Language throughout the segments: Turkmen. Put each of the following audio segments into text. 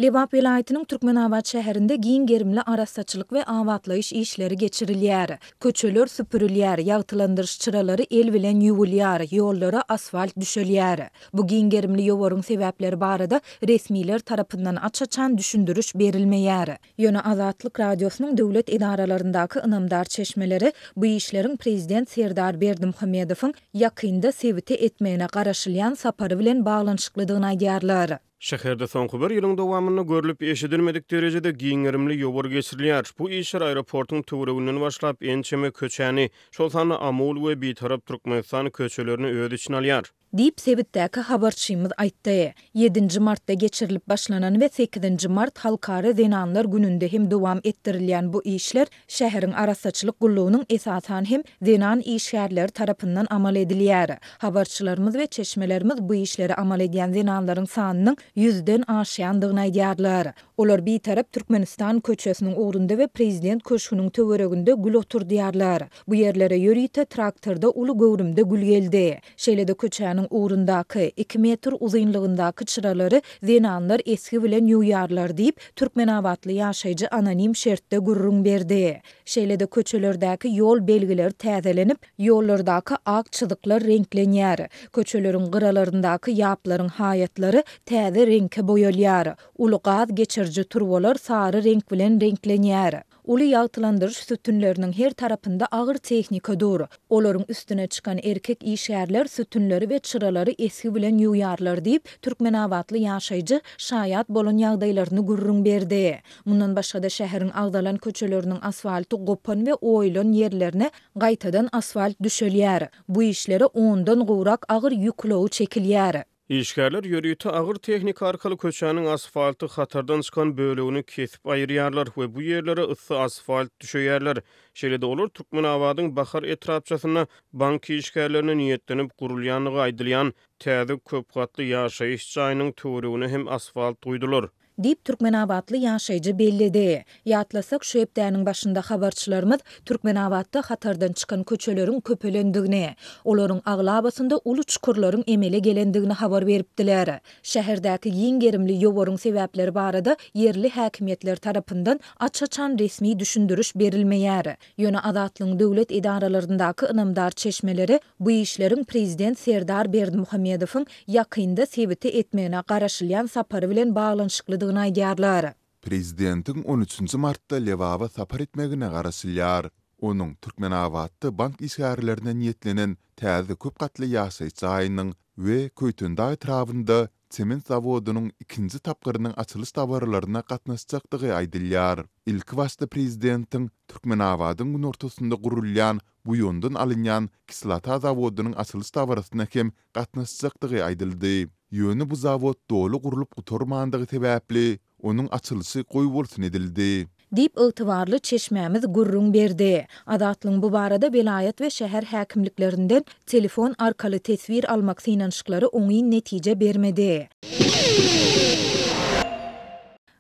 Lebap vilayetinin Türkmenabad şäherinde giň gerimli arasaçylyk we awatlaýyş işleri geçirilýär. Köçeler süpürilýär, ýagtylandyryş çyralary el bilen ýuwulýar, ýollara asfalt düşelýär. Bu giň gerimli ýowaryň sebäpleri barada resmiler tarapyndan açaçan düşündürüş berilmeýär. Ýöne Azatlyk radiosynyň döwlet idaralaryndaky ynamdar çeşmeleri bu işleriň prezident Serdar Berdimuhammedowyň ýakynda sebite etmegine garaşylýan sapary bilen baglanyşyklydygyny aýdýarlar. Şäherde soňky bir ýylyň dowamynda görülip eşidilmedik derejede giňerimli ýowar geçirilýär. Bu işler aeroportyň töwereginden başlap ençeme köçäni, şol sany Amul we bitarap Türkmenistan köçelerini öz içine alýar. Dip sebitdäki habarçymyz aýtdy. 7 martda geçirilip başlanan we 8 mart halkara zenanlar gününde hem dowam etdirilýän bu işler şäheriň arasaçylyk gullugynyň esasan hem zenan işgärleri tarapyndan amal edilýär. Habarçylarymyz we çeşmelerimiz bu işleri amal edýän zenanlaryň sanynyň 100den aşýandygyny aýdýarlar. Olar bir tarap Türkmenistan köçesiniň ugrunda we prezident köşküniň töwereginde gül oturdýarlar. Bu yerlere ýörüýte traktorda uly göwrümde gül geldi. Şeýlede köçäniň ugrundaky 2 metr uzunlygyndaky çyralary zenanlar eski bilen ýuwýarlar diýip Türkmenabadly ýaşaýjy anonim şertde gurrun berdi. Şeýlede köçelerdäki ýol belgileri täzelenip, ýollardaky ak çyzyklar renklenýär. Köçeleriň gyralaryndaky ýaplaryň haýatlary täze reňke boýalýar. Uly gaz geçirji turwalar sary renk bilen renklenýär. Uly ýagtylandyryş sütünleriniň her tarapynda agyr tehnika dur. Olaryň üstüne çykan erkek işgärler sütünleri we çyralary eski bilen ýuwýarlar diýip Türkmenabadly ýaşaýjy şaýat bolan ýagdaýlaryny gurrun berdi. Mundan başga da şäheriň agdalan köçeleriniň asfalty gopan we oýlan ýerlerine gaýtadan asfalt düşelýär. Bu işlere 10dan gowrak agyr ýüklew çekilýär. İşgärler ýörüýte agyr tehnika arkaly köçäniň asfalty hatardan çykan bölegini kesip aýyrýarlar we bu ýerlere ıssy asfalt düşeýärler. Şeýlede olar Türkmenabadyň bahar etrapçasyna bank işgärlerine niýetlenip gurulýanlygy aýdylýan täze köp gatly ýaşaýyş jaýynyň töweregine hem asfalt duýdular. Dip Türkmenabadly ýaşaýjy bellidi. Ýatlasak şu hepdäniň başynda habarçylarymyz Türkmenabadda hatardan çykan köçeleriň köpelendigini, olaryň aglabasynda uly çukurlaryň emele gelendigini habar beripdiler. Şäherdäki giň gerimli ýowaryň sebäpleri barada yerli häkimetler tarapyndan açaçan resmi düşündürüş berilmeýär. Ýöne Azatlyň döwlet idaralaryndaky ynamdar çeşmeleri bu işleriň prezident Serdar Berdimuhammedowyň ýakynda sebite etmegine garaşylýan sapary bilen baglanyşykly aýdýarlar. Prezidentiň 13 martda Lewaba sapar etmegine garaşylýar. Onuň Türkmenabadda bank işgärlerine niýetlenen täze köp gatly ýaşaýyş jaýynyň we Köýtündaý etrafynda sement zawodunyň ikinji tapgyrynyň açylış dabarlaryna gatnaşjakdygy aýdylýar. Ilk wagtda prezidentiň Türkmenabadyň gün ortasynda gurulýan bu ýondan alynýan kislata zawodunyň açylış dabarasyna hem gatnaşjakdygy aýdyldy. Ýöne bu zawod dolu gurulyp utormandygy sebäpli onuň açylysy goý bolsun edildi. Dip ýygybarly çeşmämiz gurrun berdi. Azatlyň bu barada vilayet we şäher häkimliklerinden telefon arkaly tesvir almak synanyşyklary oňy netije bermedi.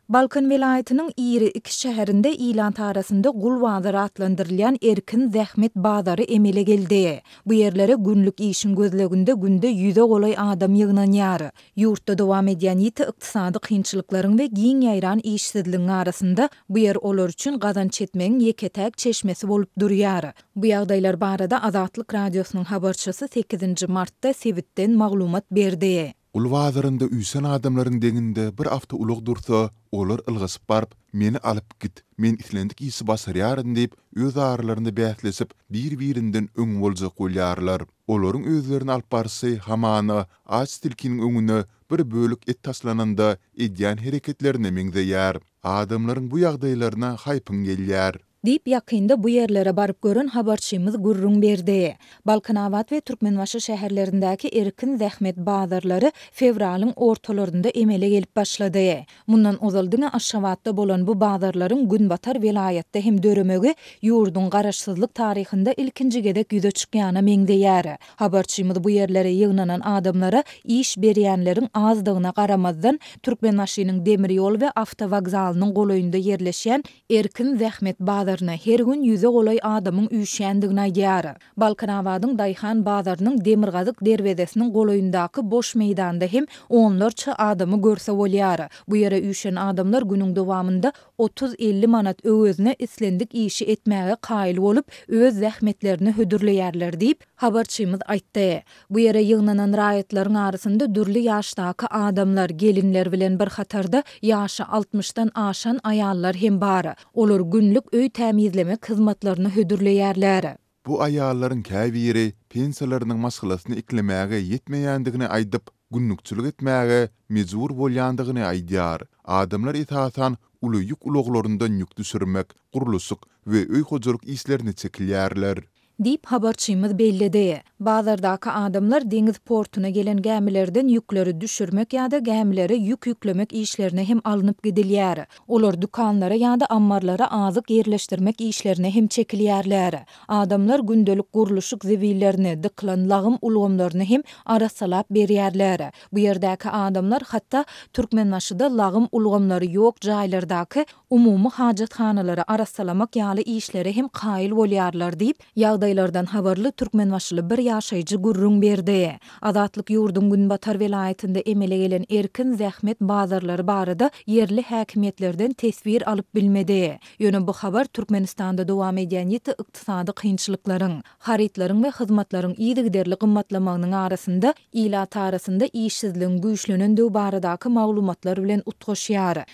Balkan vilayetiniň iri 2 şäherinde ilan tarasynda gul bazary atlandyrylýan erkin zähmet bazary emele geldi. Bu ýerlere günlük işin gözleginde günde 100 golay adam ýygnanýar. Ýurtda dowam edýän ýiti ykdysady kynçylyklaryň we giň ýaýran işsizligiň arasynda bu ýer olar üçin gazanç etmegiň ýeketäk çeşmesi bolup durýar. Bu ýagdaýlar barada Azatlyk radiosynyň habarçysy 8 martda sebitden maglumat berdi. Ulwazarynda üýsen adamlaryň deňinde bir hafta ulug dursa, olar ylgysyp barp, meni alyp git, men islendik ýysy basarýaryn diýip öz aralaryny bähtlesip, bir-birinden öň boljak bolýarlar. Olaryň özlerini alyp barsy hamana aç tilkiniň öňüne bir bölük et taslananda edýän hereketlerine meňzeýär. Adamlaryň bu ýagdaýlaryna haýpyň gelýär. Dip ýakynda bu ýerlere baryp görän habarçymyz gurrun berdi. Balkanabad we Türkmenbaşy şäherlerindäki erkin zähmet bazarlary fevralyň ortalarynda emele gelip başlady. Mundan ozaldyňa Aşgabatda bolan bu bazarlaryň Günbatar vilayetde hem döremegi ýurdun garaşsyzlyk taryhynda ilkinji gedek ýüze çykýana meňzeýär. Habarçymyz bu ýerlere ýygnanan adamlara iş berýänleriň azdygyna garamazdan Türkmenbaşynyň demir ýol we awtowagzalynyň golaýynda ýerleşýän erkin zähmet bazar bazaryna her gün yüze golay adamyň üýşändigini aýdýar. Balkanawadyň Daýhan bazarynyň Demirgazyk derwezesiniň golaýyndaky boş meýdanda hem onlarça adamy görse bolýar. Bu ýere üýşen adamlar günüň dowamında 30-50 manat özüne islendik işi etmäge qaýyl bolup öz zähmetlerini hödürleýärler diýip habarçymyz aýtdy. Bu ýere ýygnanan raýatlaryň arasynda dürli ýaşdaky adamlar, gelinler bilen bir hatarda ýaşy 60-dan aşan aýallar hem bar. Olar günlük öý tämizleme hyzmatlaryny hödürleýärler. Bu aýallaryň käbiri pensiýalarynyň maşgylasyny iklemäge ýetmeýändigini aýdyp, günnükçilik etmäge mejbur bolýandygyny aýdýar. Adamlar esasan uly ýük ulaglaryndan ýük düşürmek, gurulusyk we öý hojalyk işlerini çekilýärler. Diýip habarçymyz bellädi. Bazardaky adamlar deňiz portuna gelen gämilerden ýükleri düşürmek ýa-da gämilere ýük ýüklemek işlerine hem alınıp gidilýär. Olar dukanlara ýa-da ammarlara azyk ýerleşdirmek işlerine hem çekilýärler. Adamlar gündelik guruluşyk zewillerini, dyklan lagym ulgamlaryny hem arasalap berýärler. Bu ýerdäki adamlar hatda Türkmenbaşyda lagym ulgamlary ýok jaýlardaky umumy hajathanalary arasalamak ýaly işlere hem qaýyl bolýarlar diýip ýagdaýlardan habarly Türkmenbaşyly bir ýaşaýjy gurrun berdi. Azatlyk ýurdun Günbatar welaýatynda emele gelen erkin zähmet bazarlary barada yerli häkimetlerden tesbir alyp bilmedi. Ýöne bu habar Türkmenistanda dowam edýän ýeti ykdysady kynçylyklaryň, haritlaryň we hyzmatlaryň ýygy giderli gymmatlamagynyň arasynda ilat arasynda işsizligiň güýçlenendiği baradaky maglumatlar bilen utgaşýar.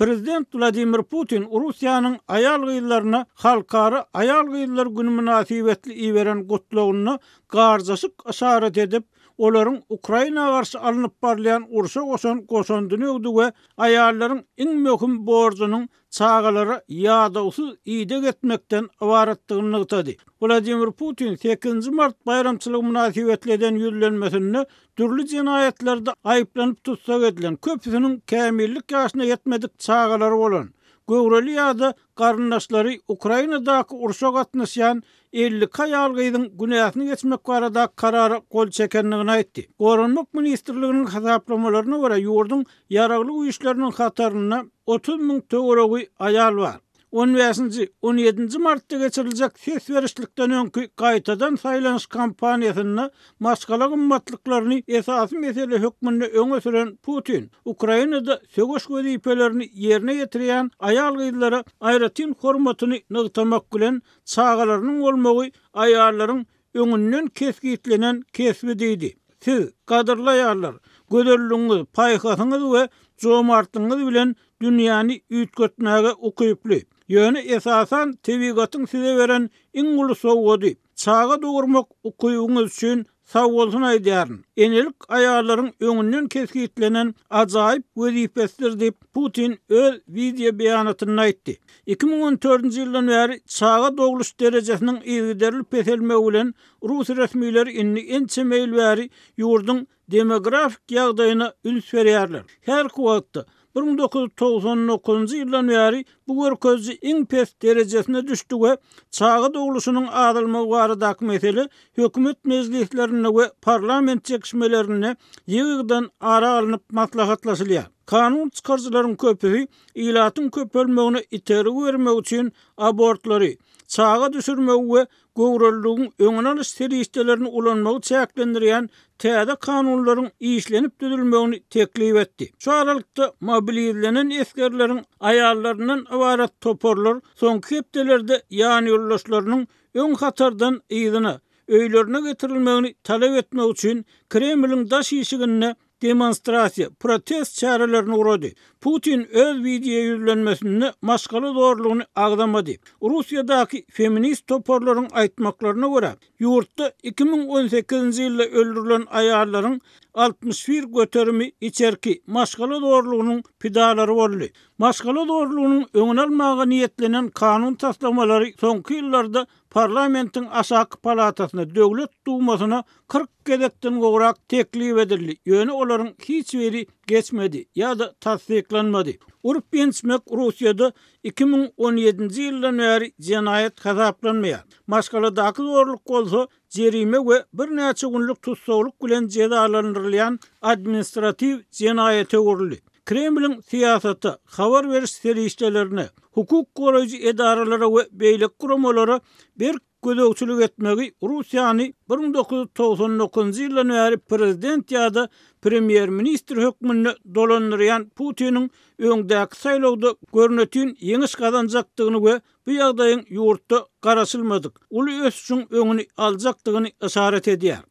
Prezident Vladimir Putin Russiýanyň aýal gyýlaryna halkara aýal gyýlar güni münasibetli iýeren gutlagyny garjaşyk işaret edip, olaryň Ukraina garşy alınıp barlayan urşa goşandyny we aýallaryň iň möhüm borjunyň çağalara ýadawsyz ýydyk etmekden ibaratdygyny ýetdi. Vladimir Putin 8 Mart bayramçylyk münasibetlerinden ýüzlenmesini türli jinaýatlerde aýyplanyp tutsak edilen köpüsiniň kämillik ýaşyna ýetmedik çağalary bolan göwreli ýa-da garyndaşlary Ukrainadaky urşa gatnaşýan 50 aýal gyýdyň günäsini geçmek barada karara gol çekendigini aýtdy. Gorunluk ministrliginiň hasaplamalarına görä ýurdun ýaragly güýçleriniň hataryna 30.000 töwereги aýal bar. 15-17 Martda geçiriljek ses verişlikden öňkü gaýtadan saýlanyş kampaniýasyna maşgala gymmatlyklaryny esasy mesele hökmünde öňe süren Putin, Ukrainada söwüş wezipelerini ýerine ýetirýän aýal gyýlara aýratyn hormatyny nygtamak bilen çağalarynyň bolmagy aýallaryň öňünden kesgitlenen kesbi diýdi. Siz gadyrly aýallar, göderliňiz, paýhasyňyz we jomartyňyz bilen dünýäni üýtgetmäge ukyply. Ýöne esasan tebigatyň size beren iň uly sowgady. Çağa dogurmak ukyýyňyz üçin sag bolsun aýdýaryn. Enelik aýallaryň öňünden kesgitlenen ajaýyp wezipesidir diýip Putin öz video beýanatyny aýtdy. 2014-nji ýyldan bäri çağa doguluş derejesiniň ýygyderli peselmegi bilen Rus resmiýleri en çemeýil bäri ýurdun demografik ýagdaýyna üns berýärler. Her wagtda 1999-njy ýyldan bäri bu görkezji iň pes derejesine düşdi we çağa doguluşynyň adylmagy baradaky mesele hökümet mejlislerine we parlament çekişmelerine ýygydan ara alınıp maslahatlaşylýar. Kanun çykarjylaryň köpüsi ilatyň köpelmegine iteri bermek üçin abortlary, çağa düşürmek we gowrullygyň öňüne alyş serişdelerini ulanmagy çäklendirýän täze kanunlaryň işlenip düzülmegini teklip etdi. Şu aralykda mobilizlenen eskerleriň aýallaryndan ibarat toporlar soňky hepdelerde ýani ýoldaşlarynyň öň hatardan ýygyna öýlerine getirilmegini talep etmek üçin Kremliň daş ýyşigine demonstrasiýa, protest çarelerini urady. Putin öz video ýüzlenmesinde maşgala zorlugyny agdamady. Russiýadaky feminist toporlaryň aýtmaklaryna görä, ýurtda 2018-nji ýylda öldürilen aýallaryň 61 göterimi içerki maşgala zorlugynyň pidalary boldy. Maşgala zorlugynyň öňüne almagy niýetlenen kanun taslamalary soňky ýyllarda parlamentiň aşaky palatasyna, döwlet dumasyna 40 gedekden gowrak teklip edildi. Ýöne olaryň hiç biri geçmedi ýa-da tasdiklanmady. Urup ýençmek Russiýada 2017-nji ýyldan bäri jinaýat hasaplanmaýar. Maşgaladaky zorluk bolsa jerime we bir näçe günlük tutsawlyk bilen cezalandyrylýan administrativ jinaýete uruly. Kremlin siyasaty, habar beriş serişlerini, hukuk goraýjy edaralara we beýlik guramalara bir gözökçülük etmegi Russiýany 1999-njy ýyldan bäri prezident ýa-da premier ministr hökmünde dolandyrýan Putiniň öňdäki saýlawda görnetýän ýeňiş gazanjakdygyny we bu ýagdaýyň ýurtda garaşylmadyk, uly ösüşiň öňüni aljakdygyny işaret edýär.